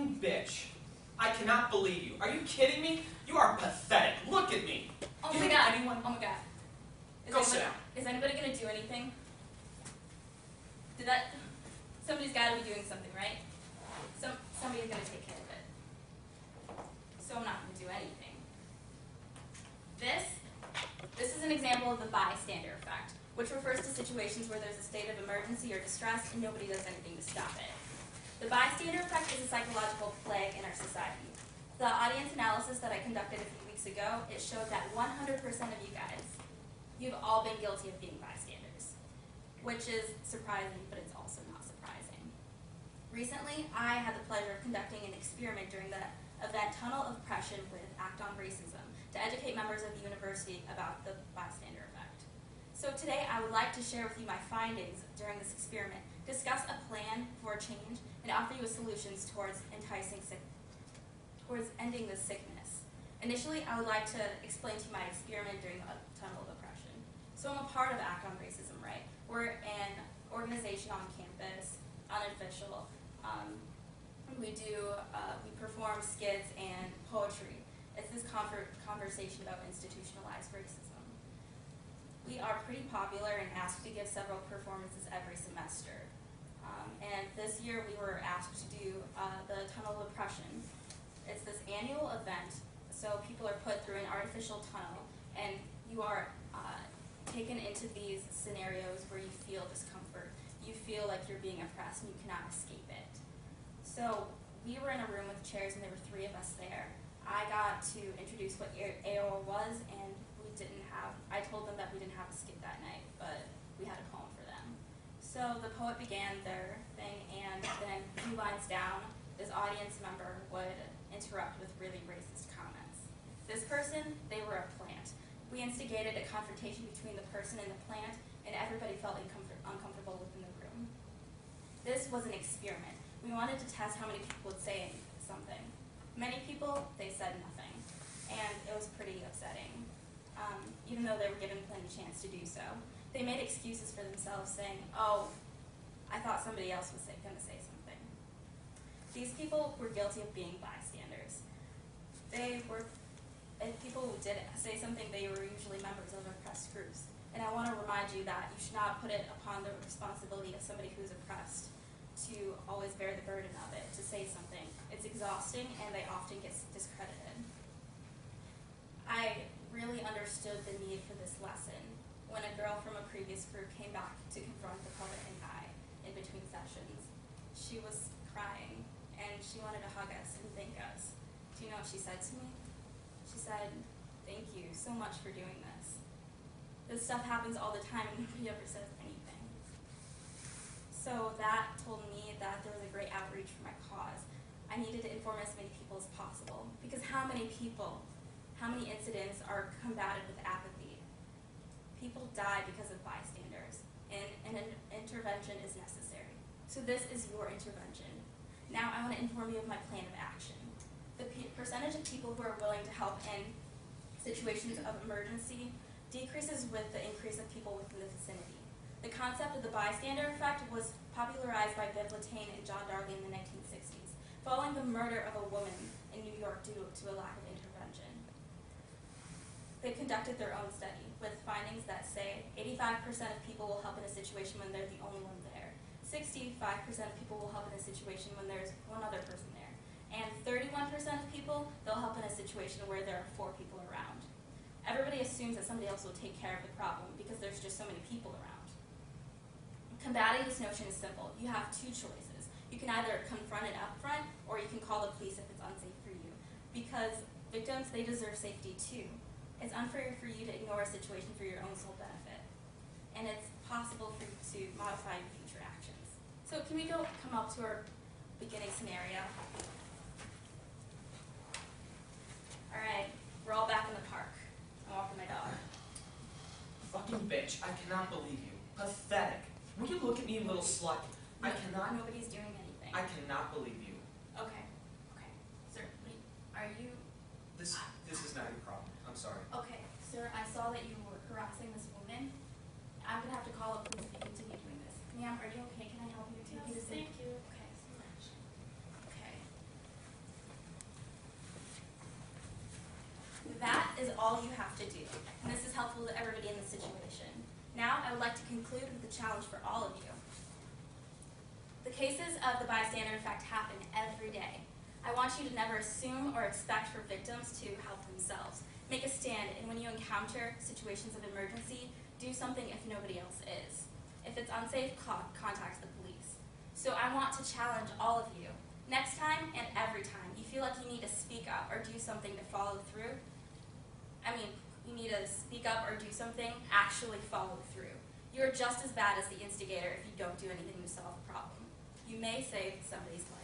fucking bitch. I cannot believe you. Are you kidding me? You are pathetic. Look at me. Oh my god. Oh my god. Go sit down. Is anybody going to do anything? Somebody's got to be doing something, right? Somebody's going to take care of it. So I'm not going to do anything. This is an example of the bystander effect, which refers to situations where there's a state of emergency or distress and nobody does anything to stop it. The bystander effect is a psychological plague in our society. The audience analysis that I conducted a few weeks ago, it showed that 100% of you guys, you've all been guilty of being bystanders, which is surprising, but it's also not surprising. Recently, I had the pleasure of conducting an experiment during the event Tunnel of Oppression with Act on Racism to educate members of the university about the bystander effect. So today, I would like to share with you my findings during this experiment, discuss a plan for change, and offer you solutions towards ending this sickness. Initially, I would like to explain to you my experiment during the Tunnel of Oppression. So I'm a part of Act on Racism, right? We're an organization on campus, unofficial. We perform skits and poetry. It's this conversation about institutionalized racism. We are pretty popular and asked to give several performances every semester. And this year we were asked to do the Tunnel of Oppression. It's this annual event, so people are put through an artificial tunnel, and you are taken into these scenarios where you feel discomfort. You feel like you're being oppressed and you cannot escape it. So we were in a room with chairs and there were 3 of us there. I got to introduce what AOR was, and I told them that we didn't have a skit that night, but we had a poem for them. So the poet began their thing, and then a few lines down, this audience member would interrupt with really racist comments. This person, they were a plant. We instigated a confrontation between the person and the plant, and everybody felt uncomfortable within the room. This was an experiment. We wanted to test how many people would say something. Many people, they said nothing, and it was pretty upsetting, even though they were given plenty of chance to do so. They made excuses for themselves, saying, oh, I thought somebody else was going to say something. These people were guilty of being bystanders. If people did say something, they were usually members of oppressed groups. And I want to remind you that you should not put it upon the responsibility of somebody who's oppressed to always bear the burden of it, to say something. It's exhausting, and they often get discredited. I really understood the need for this lesson when a girl from a previous group came back to confront the poet and I in between sessions. She was crying, and she wanted to hug us and thank us. Do you know what she said to me? She said, thank you so much for doing this. This stuff happens all the time, and nobody ever says anything. So that told me that there was a great outreach for my cause. I needed to inform as many people as possible, because how many incidents are combated with apathy? People die because of bystanders, and an intervention is necessary. So this is your intervention. Now I want to inform you of my plan of action. The percentage of people who are willing to help in situations of emergency decreases with the increase of people within the vicinity. The concept of the bystander effect was popularized by Viv Latane and John Darley in the 1960s, following the murder of a woman in New York due to a lack of intervention. They conducted their own study with findings that say 85% of people will help in a situation when they're the only one there. 65% of people will help in a situation when there's one other person there. And 31% of people, they'll help in a situation where there are 4 people around. Everybody assumes that somebody else will take care of the problem because there's just so many people around. Combating this notion is simple. You have 2 choices. You can either confront it up front, or you can call the police if it's unsafe for you. Because victims, they deserve safety too. It's unfair for you to ignore a situation for your own sole benefit. And it's possible for you to modify future actions. So can we come up to our beginning scenario? All right, we're all back in the park. I'm walking my dog. Fucking bitch, I cannot believe you. Pathetic. Will you look at me, little slut? I cannot. Nobody's doing anything. I cannot believe you. Okay. Sir, are you... This is not your problem. I'm sorry. Okay, sir, I saw that you were harassing this woman. I'm going to have to call the police if you continue doing this. Ma'am, are you okay? Can I help you? Yes, thank you. Okay. So much. Okay. all you have to do, and this is helpful to everybody in this situation. Now, I would like to conclude with a challenge for all of you. The cases of the bystander effect happen every day. I want you to never assume or expect for victims to help themselves. Make a stand, and when you encounter situations of emergency, do something if nobody else is. If it's unsafe, contact the police. So I want to challenge all of you. Next time and every time you feel like you need to speak up or do something to follow through, you need to speak up or do something, actually follow through. You're just as bad as the instigator if you don't do anything to solve a problem. You may save somebody's life.